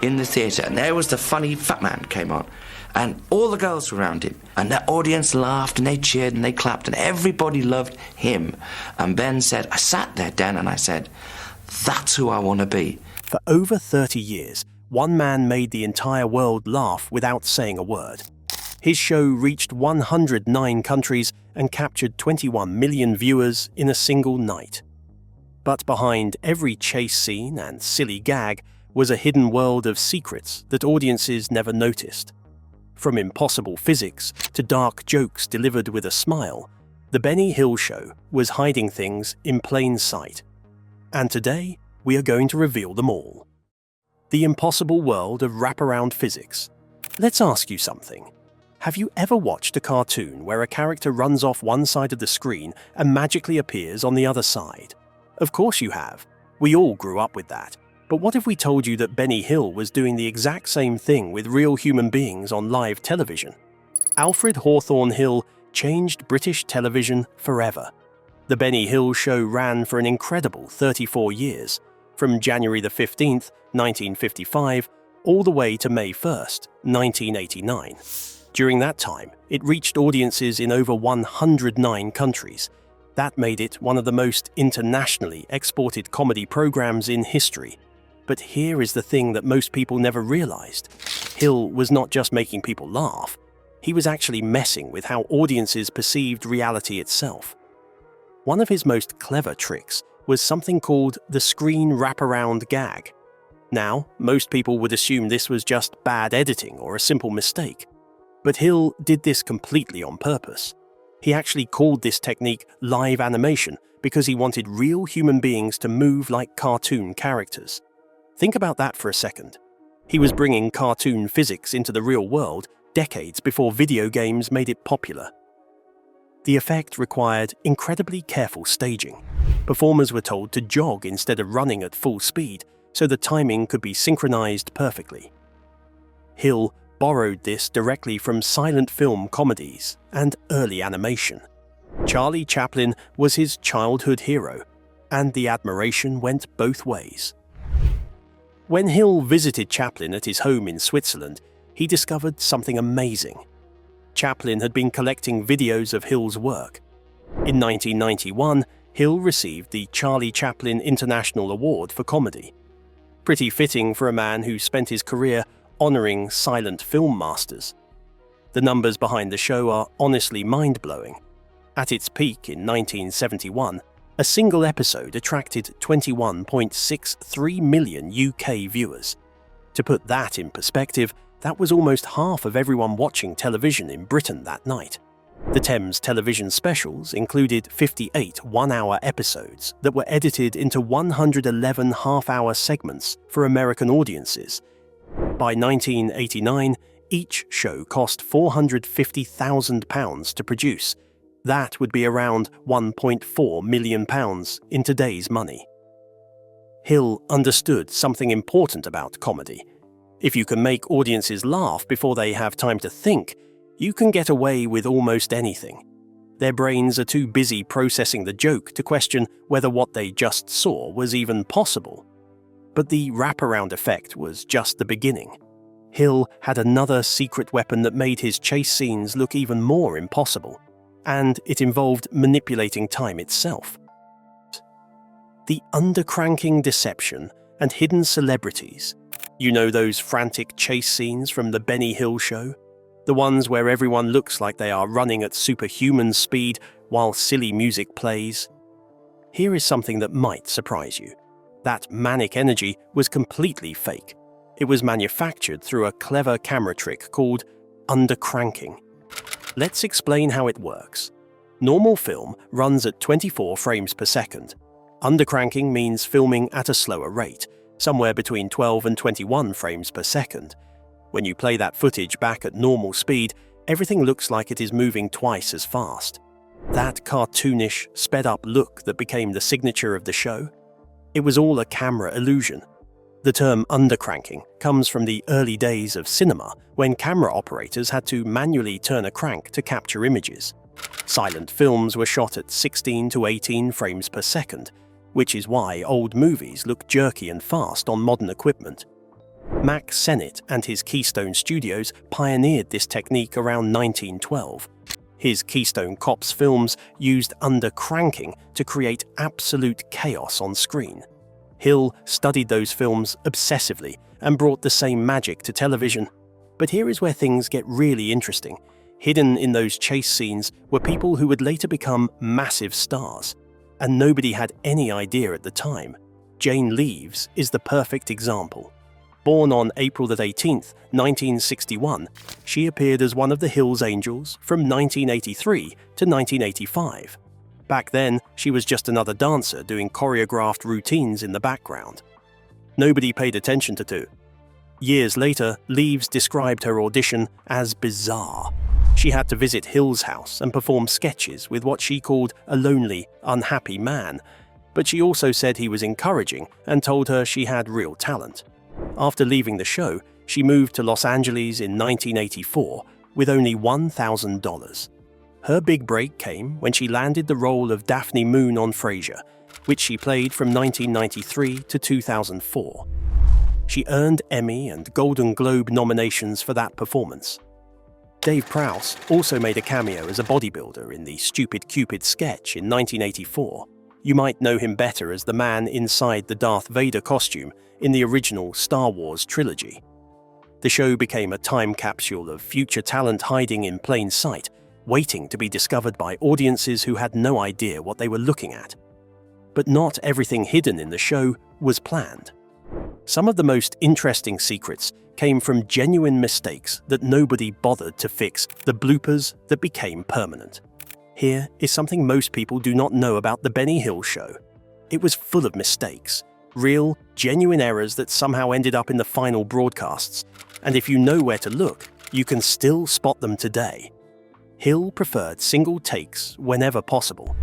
in the theatre, and there was the funny fat man came on, and all the girls were around him, and the audience laughed, and they cheered, and they clapped, and everybody loved him. And Ben said, I sat there, Dan, and I said, that's who I want to be. For over 30 years, one man made the entire world laugh without saying a word. His show reached 109 countries and captured 21 million viewers in a single night. But behind every chase scene and silly gag was a hidden world of secrets that audiences never noticed. From impossible physics to dark jokes delivered with a smile, the Benny Hill Show was hiding things in plain sight. And today, we are going to reveal them all. The impossible world of wraparound physics. Let's ask you something. Have you ever watched a cartoon where a character runs off one side of the screen and magically appears on the other side? Of course you have. We all grew up with that. But what if we told you that Benny Hill was doing the exact same thing with real human beings on live television? Alfred Hawthorne Hill changed British television forever. The Benny Hill Show ran for an incredible 34 years, from January the 15th, 1955, all the way to May 1st, 1989. During that time, it reached audiences in over 109 countries. That made it one of the most internationally exported comedy programs in history. But here is the thing that most people never realized. Hill was not just making people laugh. He was actually messing with how audiences perceived reality itself. One of his most clever tricks was something called the screen wraparound gag. Now, most people would assume this was just bad editing or a simple mistake. But Hill did this completely on purpose. He actually called this technique live animation because he wanted real human beings to move like cartoon characters. Think about that for a second. He was bringing cartoon physics into the real world decades before video games made it popular. The effect required incredibly careful staging. Performers were told to jog instead of running at full speed, so the timing could be synchronized perfectly. Hill borrowed this directly from silent film comedies and early animation. Charlie Chaplin was his childhood hero, and the admiration went both ways. When Hill visited Chaplin at his home in Switzerland, he discovered something amazing. Chaplin had been collecting videos of Hill's work. In 1991, Hill received the Charlie Chaplin International Award for Comedy. Pretty fitting for a man who spent his career honoring silent film masters. The numbers behind the show are honestly mind-blowing. At its peak in 1971, a single episode attracted 21.63 million UK viewers. To put that in perspective, that was almost half of everyone watching television in Britain that night. The Thames television specials included 58 one-hour episodes that were edited into 111 half-hour segments for American audiences. By 1989, each show cost £450,000 to produce. That would be around £1.4 million in today's money. Hill understood something important about comedy. If you can make audiences laugh before they have time to think, you can get away with almost anything. Their brains are too busy processing the joke to question whether what they just saw was even possible. But the wraparound effect was just the beginning. Hill had another secret weapon that made his chase scenes look even more impossible, and it involved manipulating time itself. The undercranking deception and hidden celebrities. You know those frantic chase scenes from the Benny Hill Show? The ones where everyone looks like they are running at superhuman speed while silly music plays? Here is something that might surprise you. That manic energy was completely fake. It was manufactured through a clever camera trick called undercranking. Let's explain how it works. Normal film runs at 24 frames per second. Undercranking means filming at a slower rate, somewhere between 12 and 21 frames per second. When you play that footage back at normal speed, everything looks like it is moving twice as fast. That cartoonish, sped-up look that became the signature of the show? It was all a camera illusion. The term undercranking comes from the early days of cinema, when camera operators had to manually turn a crank to capture images. Silent films were shot at 16 to 18 frames per second, which is why old movies look jerky and fast on modern equipment. Mack Sennett and his Keystone Studios pioneered this technique around 1912. His Keystone Cops films used under-cranking to create absolute chaos on screen. Hill studied those films obsessively and brought the same magic to television. But here is where things get really interesting. Hidden in those chase scenes were people who would later become massive stars, and nobody had any idea at the time. Jane Leeves is the perfect example. Born on April 18, 1961, she appeared as one of the Hills Angels from 1983 to 1985. Back then, she was just another dancer doing choreographed routines in the background. Nobody paid attention to her. Years later, Leeves described her audition as bizarre. She had to visit Hill's house and perform sketches with what she called a lonely, unhappy man, but she also said he was encouraging and told her she had real talent. After leaving the show, she moved to Los Angeles in 1984 with only $1,000. Her big break came when she landed the role of Daphne Moon on Frasier, which she played from 1993 to 2004. She earned Emmy and Golden Globe nominations for that performance. Dave Prowse also made a cameo as a bodybuilder in the Stupid Cupid sketch in 1984. You might know him better as the man inside the Darth Vader costume in the original Star Wars trilogy. The show became a time capsule of future talent hiding in plain sight, waiting to be discovered by audiences who had no idea what they were looking at. But not everything hidden in the show was planned. Some of the most interesting secrets came from genuine mistakes that nobody bothered to fix, the bloopers that became permanent. Here is something most people do not know about The Benny Hill Show. It was full of mistakes, real, genuine errors that somehow ended up in the final broadcasts, and if you know where to look, you can still spot them today. Hill preferred single takes whenever possible.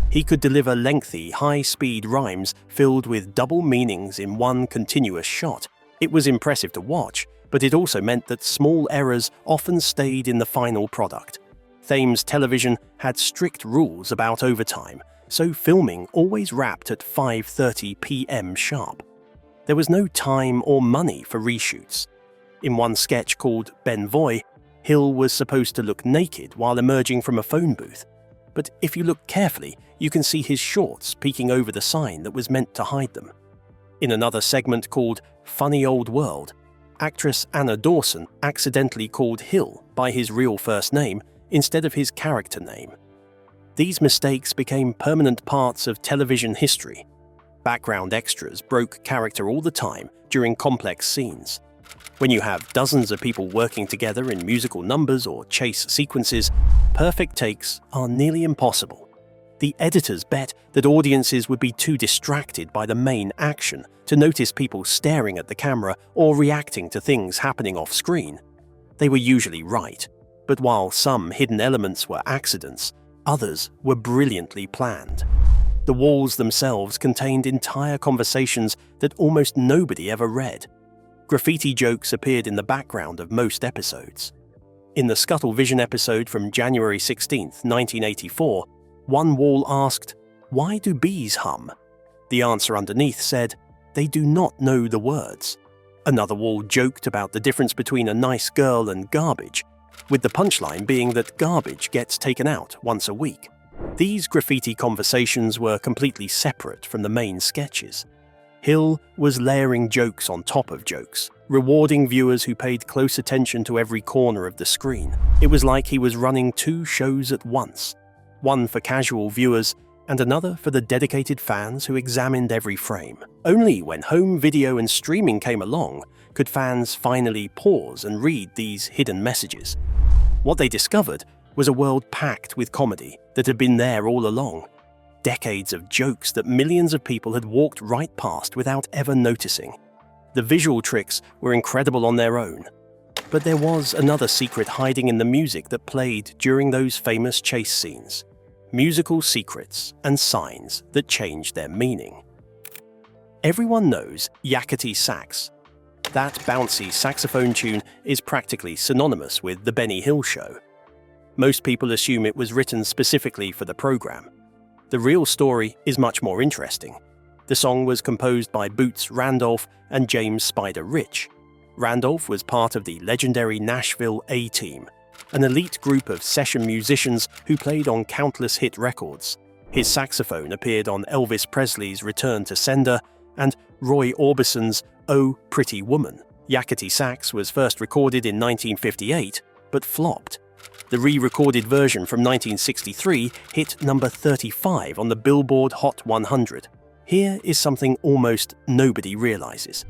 He could deliver lengthy, high-speed rhymes filled with double meanings in one continuous shot. It was impressive to watch, but it also meant that small errors often stayed in the final product. Thames Television had strict rules about overtime, so filming always wrapped at 5:30 p.m. sharp. There was no time or money for reshoots. In one sketch called Ben Voy, Hill was supposed to look naked while emerging from a phone booth. But if you look carefully, you can see his shorts peeking over the sign that was meant to hide them. In another segment called Funny Old World, actress Anna Dawson accidentally called Hill by his real first name instead of his character name. These mistakes became permanent parts of television history. Background extras broke character all the time during complex scenes. When you have dozens of people working together in musical numbers or chase sequences, perfect takes are nearly impossible. The editors bet that audiences would be too distracted by the main action to notice people staring at the camera or reacting to things happening off screen. They were usually right, but while some hidden elements were accidents, others were brilliantly planned. The walls themselves contained entire conversations that almost nobody ever read. Graffiti jokes appeared in the background of most episodes. In the Scuttle Vision episode from January 16, 1984, one wall asked, "Why do bees hum?" The answer underneath said, "They do not know the words." Another wall joked about the difference between a nice girl and garbage, with the punchline being that garbage gets taken out once a week. These graffiti conversations were completely separate from the main sketches. Hill was layering jokes on top of jokes, rewarding viewers who paid close attention to every corner of the screen. It was like he was running two shows at once, one for casual viewers and another for the dedicated fans who examined every frame. Only when home video and streaming came along could fans finally pause and read these hidden messages. What they discovered was a world packed with comedy that had been there all along. Decades of jokes that millions of people had walked right past without ever noticing. The visual tricks were incredible on their own. But there was another secret hiding in the music that played during those famous chase scenes. Musical secrets and signs that changed their meaning. Everyone knows Yakety Sax. That bouncy saxophone tune is practically synonymous with The Benny Hill Show. Most people assume it was written specifically for the program. The real story is much more interesting. The song was composed by Boots Randolph and James Spider Rich. Randolph was part of the legendary Nashville A-Team, an elite group of session musicians who played on countless hit records. His saxophone appeared on Elvis Presley's Return to Sender and Roy Orbison's Oh, Pretty Woman. Yakety Sax was first recorded in 1958, but flopped. The re-recorded version from 1963 hit number 35 on the Billboard Hot 100. Here is something almost nobody realizes.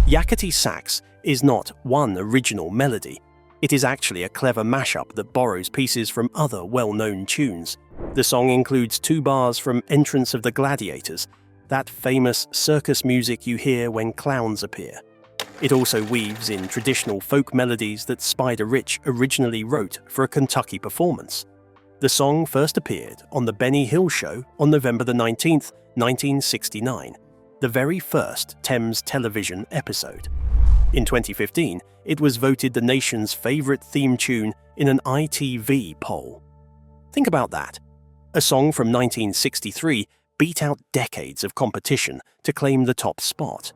Yakety Sax is not one original melody. It is actually a clever mashup that borrows pieces from other well-known tunes. The song includes 2 bars from Entrance of the Gladiators, that famous circus music you hear when clowns appear. It also weaves in traditional folk melodies that Spider Rich originally wrote for a Kentucky performance. The song first appeared on The Benny Hill Show on November 19, 1969, the very first Thames television episode. In 2015, it was voted the nation's favorite theme tune in an ITV poll. Think about that. A song from 1963 beat out decades of competition to claim the top spot.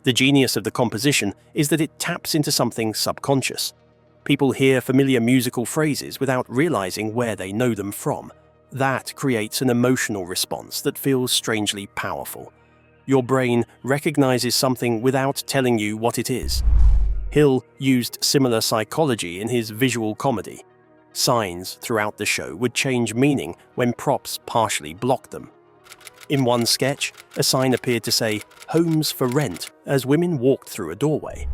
The genius of the composition is that it taps into something subconscious. People hear familiar musical phrases without realizing where they know them from. That creates an emotional response that feels strangely powerful. Your brain recognizes something without telling you what it is. Hill used similar psychology in his visual comedy. Signs throughout the show would change meaning when props partially blocked them. In one sketch, a sign appeared to say, "Homes for rent," as women walked through a doorway.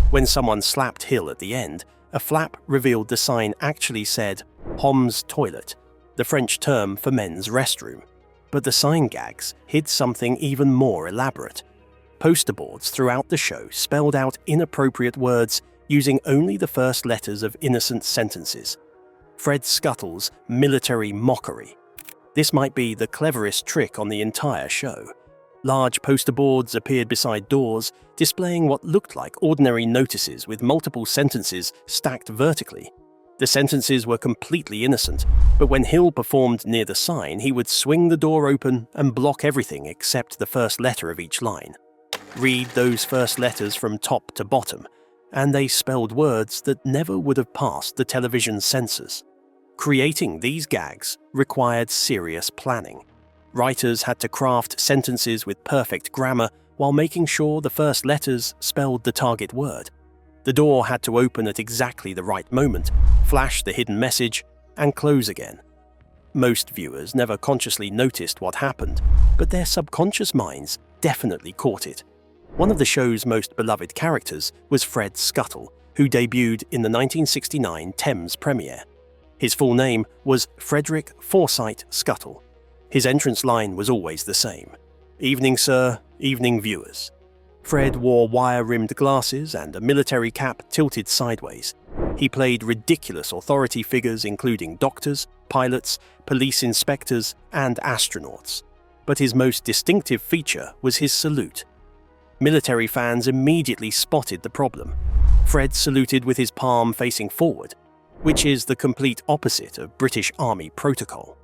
When someone slapped Hill at the end, a flap revealed the sign actually said, "Hommes toilet," the French term for men's restroom. But the sign gags hid something even more elaborate. Poster boards throughout the show spelled out inappropriate words using only the first letters of innocent sentences. Fred Scuttle's military mockery. This might be the cleverest trick on the entire show. Large poster boards appeared beside doors, displaying what looked like ordinary notices with multiple sentences stacked vertically. The sentences were completely innocent, but when Hill performed near the sign, he would swing the door open and block everything except the first letter of each line. Read those first letters from top to bottom, and they spelled words that never would have passed the television censors. Creating these gags required serious planning. Writers had to craft sentences with perfect grammar while making sure the first letters spelled the target word. The door had to open at exactly the right moment, flash the hidden message, and close again. Most viewers never consciously noticed what happened, but their subconscious minds definitely caught it. One of the show's most beloved characters was Fred Scuttle, who debuted in the 1969 Thames premiere. His full name was Frederick Forsyth Scuttle. His entrance line was always the same. "Evening, sir. Evening, viewers." Fred wore wire-rimmed glasses and a military cap tilted sideways. He played ridiculous authority figures including doctors, pilots, police inspectors, and astronauts. But his most distinctive feature was his salute. Military fans immediately spotted the problem. Fred saluted with his palm facing forward, which is the complete opposite of British Army protocol.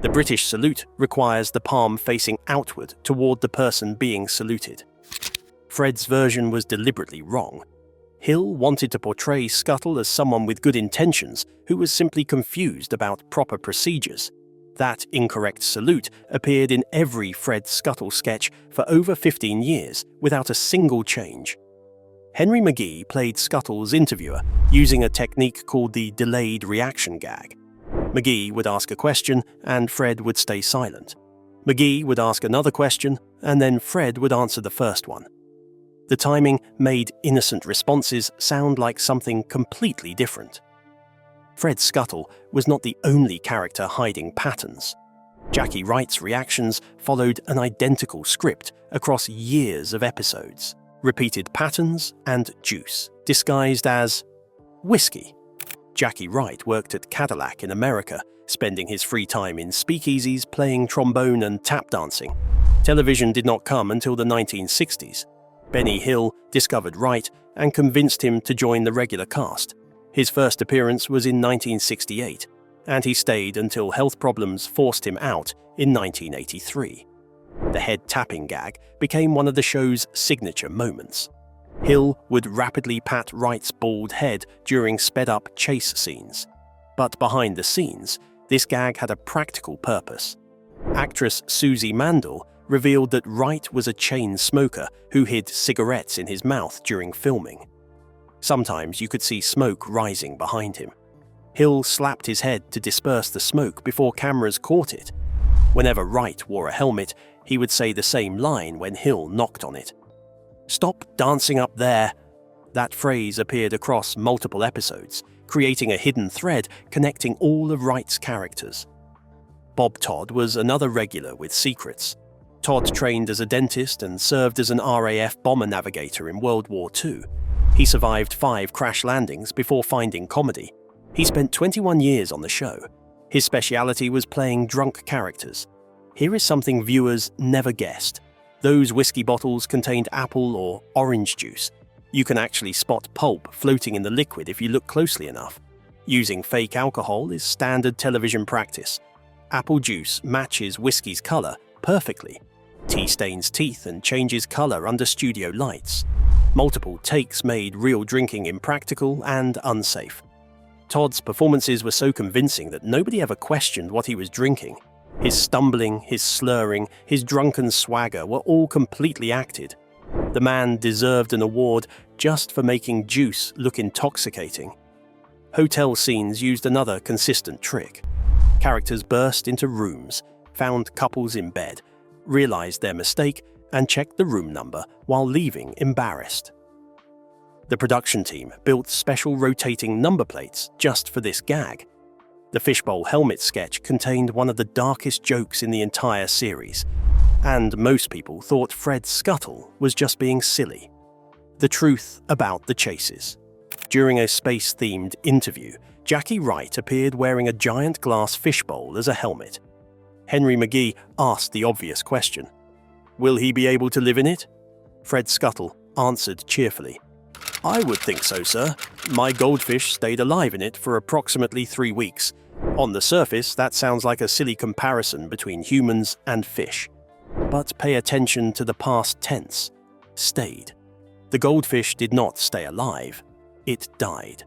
The British salute requires the palm facing outward toward the person being saluted. Fred's version was deliberately wrong. Hill wanted to portray Scuttle as someone with good intentions who was simply confused about proper procedures. That incorrect salute appeared in every Fred Scuttle sketch for over 15 years without a single change. Henry McGee played Scuttle's interviewer using a technique called the delayed reaction gag. McGee would ask a question and Fred would stay silent. McGee would ask another question and then Fred would answer the first one. The timing made innocent responses sound like something completely different. Fred Scuttle was not the only character hiding patterns. Jackie Wright's reactions followed an identical script across years of episodes. Repeated patterns and juice, disguised as whiskey. Jackie Wright worked at Cadillac in America, spending his free time in speakeasies playing trombone and tap dancing. Television did not come until the 1960s. Benny Hill discovered Wright and convinced him to join the regular cast. His first appearance was in 1968, and he stayed until health problems forced him out in 1983. The head tapping gag became one of the show's signature moments. Hill would rapidly pat Wright's bald head during sped-up chase scenes. But behind the scenes, this gag had a practical purpose. Actress Susie Mandel revealed that Wright was a chain smoker who hid cigarettes in his mouth during filming. Sometimes you could see smoke rising behind him. Hill slapped his head to disperse the smoke before cameras caught it. Whenever Wright wore a helmet, he would say the same line when Hill knocked on it. "Stop dancing up there." That phrase appeared across multiple episodes, creating a hidden thread connecting all of Wright's characters. Bob Todd was another regular with secrets. Todd trained as a dentist and served as an RAF bomber navigator in World War II. He survived 5 crash landings before finding comedy. He spent 21 years on the show. His speciality was playing drunk characters. Here is something viewers never guessed. Those whiskey bottles contained apple or orange juice. You can actually spot pulp floating in the liquid if you look closely enough. Using fake alcohol is standard television practice. Apple juice matches whiskey's color perfectly. Tea stains teeth and changes color under studio lights. Multiple takes made real drinking impractical and unsafe. Todd's performances were so convincing that nobody ever questioned what he was drinking. His stumbling, his slurring, his drunken swagger were all completely acted. The man deserved an award just for making juice look intoxicating. Hotel scenes used another consistent trick. Characters burst into rooms, found couples in bed, realized their mistake, and checked the room number while leaving embarrassed. The production team built special rotating number plates just for this gag. The fishbowl helmet sketch contained one of the darkest jokes in the entire series, and most people thought Fred Scuttle was just being silly. The truth about the chases. During a space-themed interview, Jackie Wright appeared wearing a giant glass fishbowl as a helmet. Henry McGee asked the obvious question, "Will he be able to live in it?" Fred Scuttle answered cheerfully, "I would think so, sir. My goldfish stayed alive in it for approximately 3 weeks. On the surface, that sounds like a silly comparison between humans and fish. But pay attention to the past tense. Stayed. The goldfish did not stay alive. It died."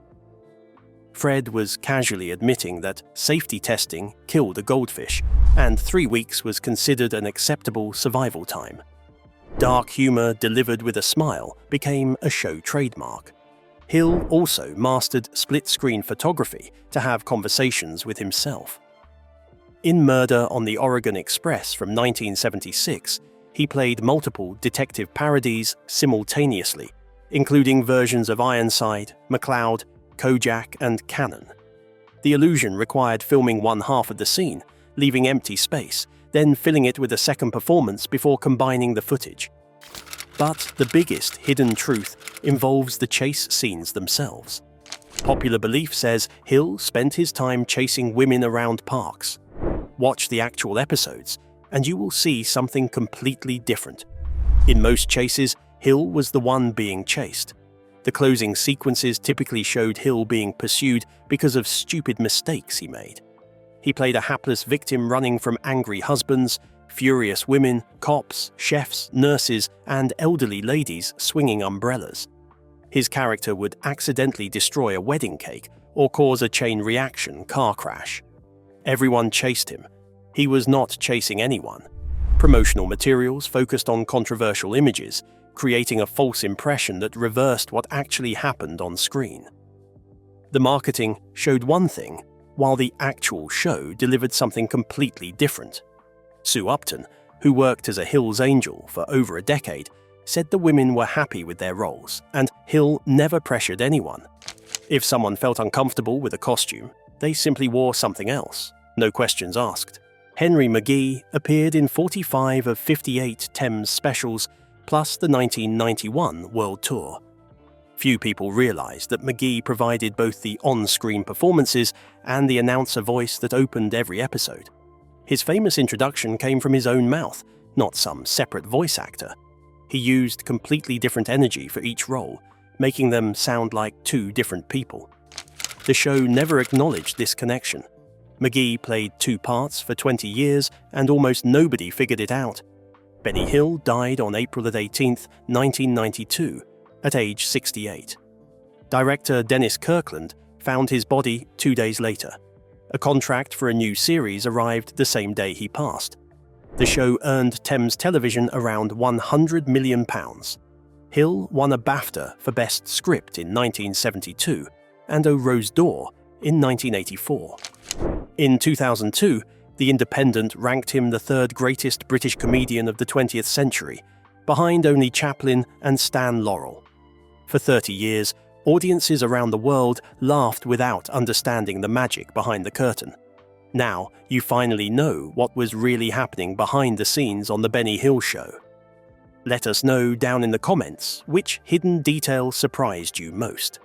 Fred was casually admitting that safety testing killed a goldfish, and 3 weeks was considered an acceptable survival time. Dark humor delivered with a smile became a show trademark. Hill also mastered split-screen photography to have conversations with himself. In Murder on the Oregon Express from 1976, he played multiple detective parodies simultaneously, including versions of Ironside, McCloud, Kojak, and Cannon. The illusion required filming one half of the scene, leaving empty space, then filling it with a second performance before combining the footage. But the biggest hidden truth involves the chase scenes themselves. Popular belief says Hill spent his time chasing women around parks. Watch the actual episodes, and you will see something completely different. In most chases, Hill was the one being chased. The closing sequences typically showed Hill being pursued because of stupid mistakes he made. He played a hapless victim running from angry husbands, furious women, cops, chefs, nurses, and elderly ladies swinging umbrellas. His character would accidentally destroy a wedding cake or cause a chain reaction car crash. Everyone chased him. He was not chasing anyone. Promotional materials focused on controversial images, creating a false impression that reversed what actually happened on screen. The marketing showed one thing, while the actual show delivered something completely different. Sue Upton, who worked as a Hill's Angel for over a decade, said the women were happy with their roles, and Hill never pressured anyone. If someone felt uncomfortable with a costume, they simply wore something else, no questions asked. Henry McGee appeared in 45 of 58 Thames specials, plus the 1991 World Tour. Few people realized that McGee provided both the on-screen performances and the announcer voice that opened every episode. His famous introduction came from his own mouth, not some separate voice actor. He used completely different energy for each role, making them sound like two different people. The show never acknowledged this connection. McGee played 2 parts for 20 years and almost nobody figured it out. Benny Hill died on April 18, 1992. at age 68. Director Dennis Kirkland found his body 2 days later. A contract for a new series arrived the same day he passed. The show earned Thames Television around £100 million. Hill won a BAFTA for Best Script in 1972 and a Rose d'Or in 1984. In 2002, The Independent ranked him the third greatest British comedian of the 20th century, behind only Chaplin and Stan Laurel. For 30 years, audiences around the world laughed without understanding the magic behind the curtain. Now, you finally know what was really happening behind the scenes on The Benny Hill Show. Let us know down in the comments which hidden detail surprised you most.